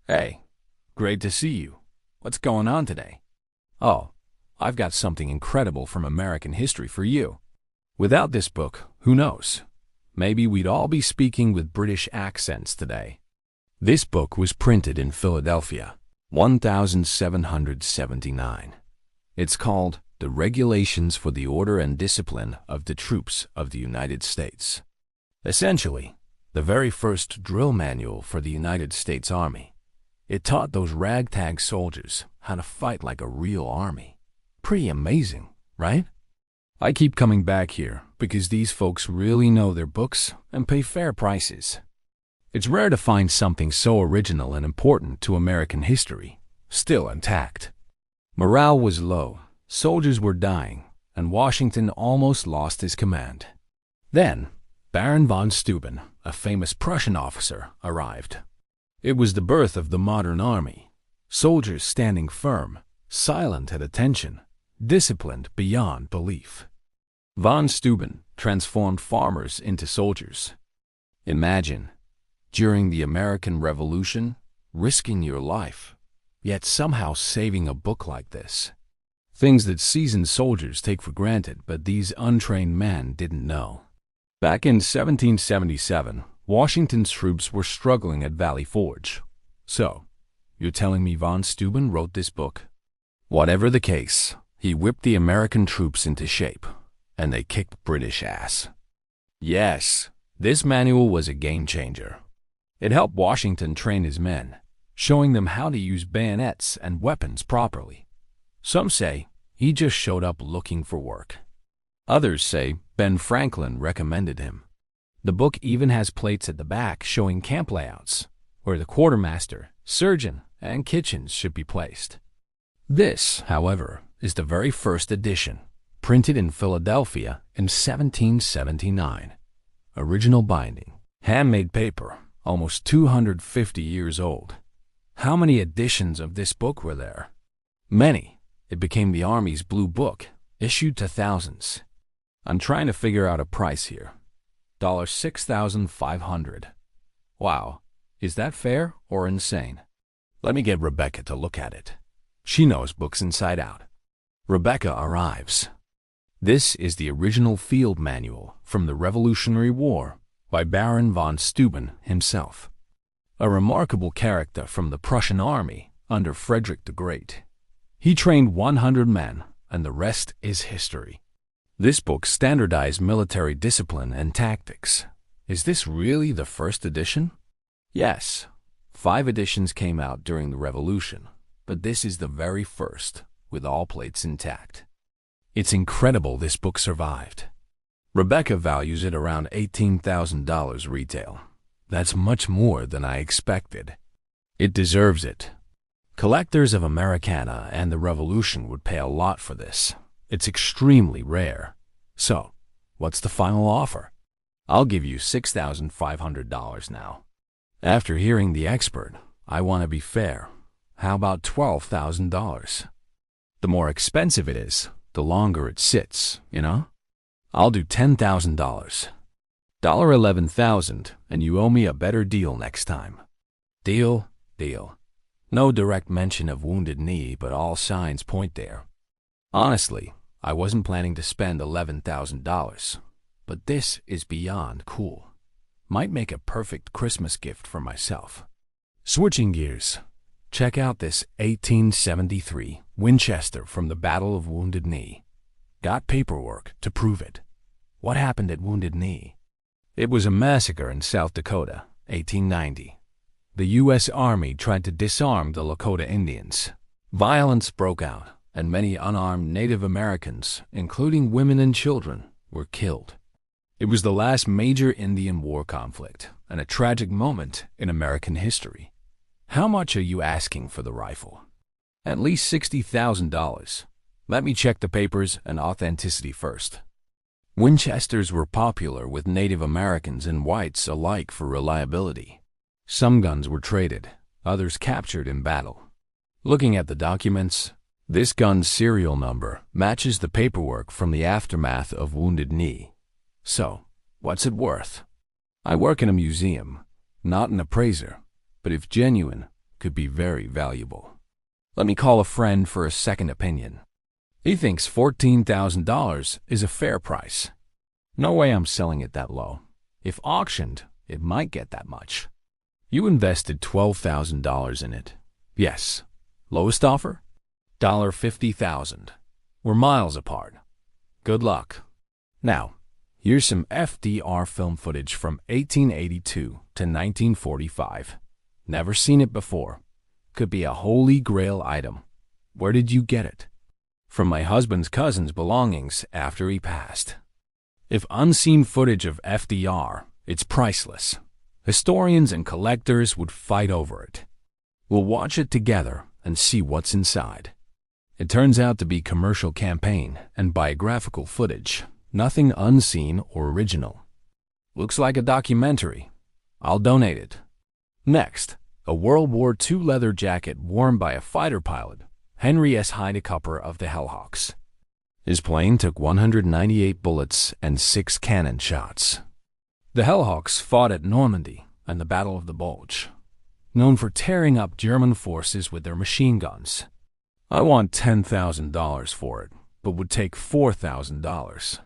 Hey, great to see you. What's going on today? Oh, I've got something incredible from American history for you. Without this book, who knows? Maybe we'd all be speaking with British accents today. This book was printed in Philadelphia, 1779. It's called The Regulations for the Order and Discipline of the Troops of the United States. Essentially, the very first drill manual for the United States Army. It taught those ragtag soldiers how to fight like a real army. Pretty amazing, right? I keep coming back here because these folks really know their books and pay fair prices. It's rare to find something so original and important to American history still intact. Morale was low, soldiers were dying, and Washington almost lost his command. Then, Baron von Steuben, a famous Prussian officer, arrived. It was the birth of the modern army. Soldiers standing firm, silent at attention, disciplined beyond belief. Von Steuben transformed farmers into soldiers. Imagine, during the American Revolution, risking your life, yet somehow saving a book like this. Things that seasoned soldiers take for granted, but these untrained men didn't know. Back in 1777, Washington's troops were struggling at Valley Forge. So, you're telling me von Steuben wrote this book? Whatever the case, he whipped the American troops into shape, and they kicked British ass. Yes, this manual was a game changer. It helped Washington train his men, showing them how to use bayonets and weapons properly. Some say he just showed up looking for work. Others say Ben Franklin recommended him. The book even has plates at the back showing camp layouts, where the quartermaster, surgeon, and kitchens should be placed. This, however, is the very first edition, printed in Philadelphia in 1779. Original binding, handmade paper, almost 250 years old. How many editions of this book were there? Many. It became the Army's Blue Book, issued to thousands. I'm trying to figure out a price here. $6,500. Wow, is that fair or insane? Let me get Rebecca to look at it. She knows books inside out. Rebecca arrives. This is the original field manual from the Revolutionary War by Baron von Steuben himself. A remarkable character from the Prussian army under Frederick the Great. He trained 100 men, and the rest is history. This book standardized military discipline and tactics. Is this really the first edition? Yes. 5 editions came out during the Revolution, but this is the very first, with all plates intact. It's incredible this book survived. Rebecca values it around $18,000 retail. That's much more than I expected. It deserves it. Collectors of Americana and the Revolution would pay a lot for this. It's extremely rare. So, what's the final offer? I'll give you $6,500 now. After hearing the expert, I want to be fair. How about $12,000? The more expensive it is, the longer it sits, you know? I'll do $10,000. $11,000, and you owe me a better deal next time. Deal, deal. No direct mention of Wounded Knee, but all signs point there. Honestly, I wasn't planning to spend $11,000, but this is beyond cool. Might make a perfect Christmas gift for myself. Switching gears, check out this 1873 Winchester from the Battle of Wounded Knee. Got paperwork to prove it. What happened at Wounded Knee? It was a massacre in South Dakota, 1890. The U.S. Army tried to disarm the Lakota Indians. Violence broke out, and many unarmed Native Americans, including women and children, were killed. It was the last major Indian war conflict, and a tragic moment in American history. How much are you asking for the rifle? At least $60,000. Let me check the papers and authenticity first. Winchesters were popular with Native Americans and whites alike for reliability. Some guns were traded, others captured in battle. Looking at the documents, this gun's serial number matches the paperwork from the aftermath of Wounded Knee. So, what's it worth? I work in a museum, not an appraiser, but if genuine, could be very valuable. Let me call a friend for a second opinion. He thinks $14,000 is a fair price. No way I'm selling it that low. If auctioned, it might get that much. You invested $12,000 in it. Yes. Lowest offer? $50,000. We're miles apart. Good luck. Now, here's some FDR film footage from 1882 to 1945. Never seen it before. Could be a holy grail item. Where did you get it? From my husband's cousin's belongings after he passed. If unseen footage of FDR, it's priceless. Historians and collectors would fight over it. We'll watch it together and see what's inside. It turns out to be commercial campaign and biographical footage, nothing unseen or original. Looks like a documentary. I'll donate it. Next, a World War II leather jacket worn by a fighter pilot, Henry S. Heidecupper of the Hellhawks. His plane took 198 bullets and 6 cannon shots. The Hellhawks fought at Normandy and the Battle of the Bulge, known for tearing up German forces with their machine guns. I want $10,000 for it, but would take $4,000.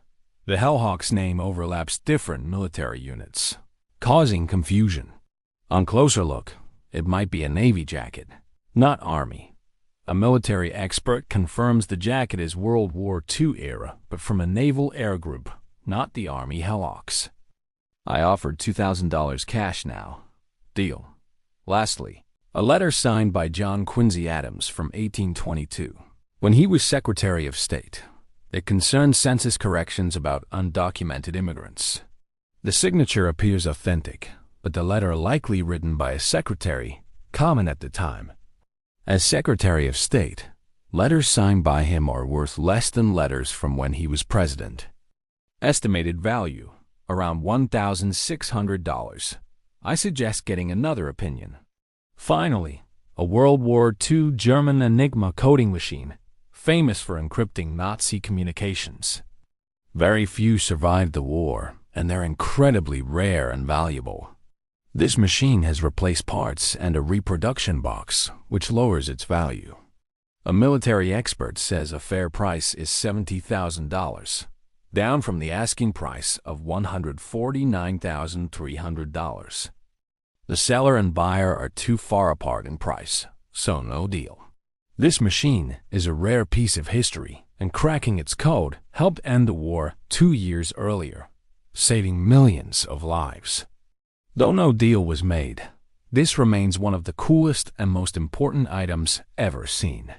The Hellhawks name overlaps different military units, causing confusion. On closer look, it might be a Navy jacket, not Army. A military expert confirms the jacket is World War II era, but from a naval air group, not the Army Hellhawks. I offered $2,000 cash now. Deal. Lastly, a letter signed by John Quincy Adams from 1822, when he was Secretary of State. It concerns census corrections about undocumented immigrants. The signature appears authentic, but the letter likely written by a secretary, common at the time. As Secretary of State, letters signed by him are worth less than letters from when he was president. Estimated value, around $1,600. I suggest getting another opinion. Finally, a World War II German Enigma coding machine, famous for encrypting Nazi communications. Very few survived the war, and they're incredibly rare and valuable. This machine has replaced parts and a reproduction box, which lowers its value. A military expert says a fair price is $70,000, down from the asking price of $149,300. The seller and buyer are too far apart in price, so no deal. This machine is a rare piece of history, and cracking its code helped end the war 2 years earlier, saving millions of lives. Though no deal was made, this remains one of the coolest and most important items ever seen.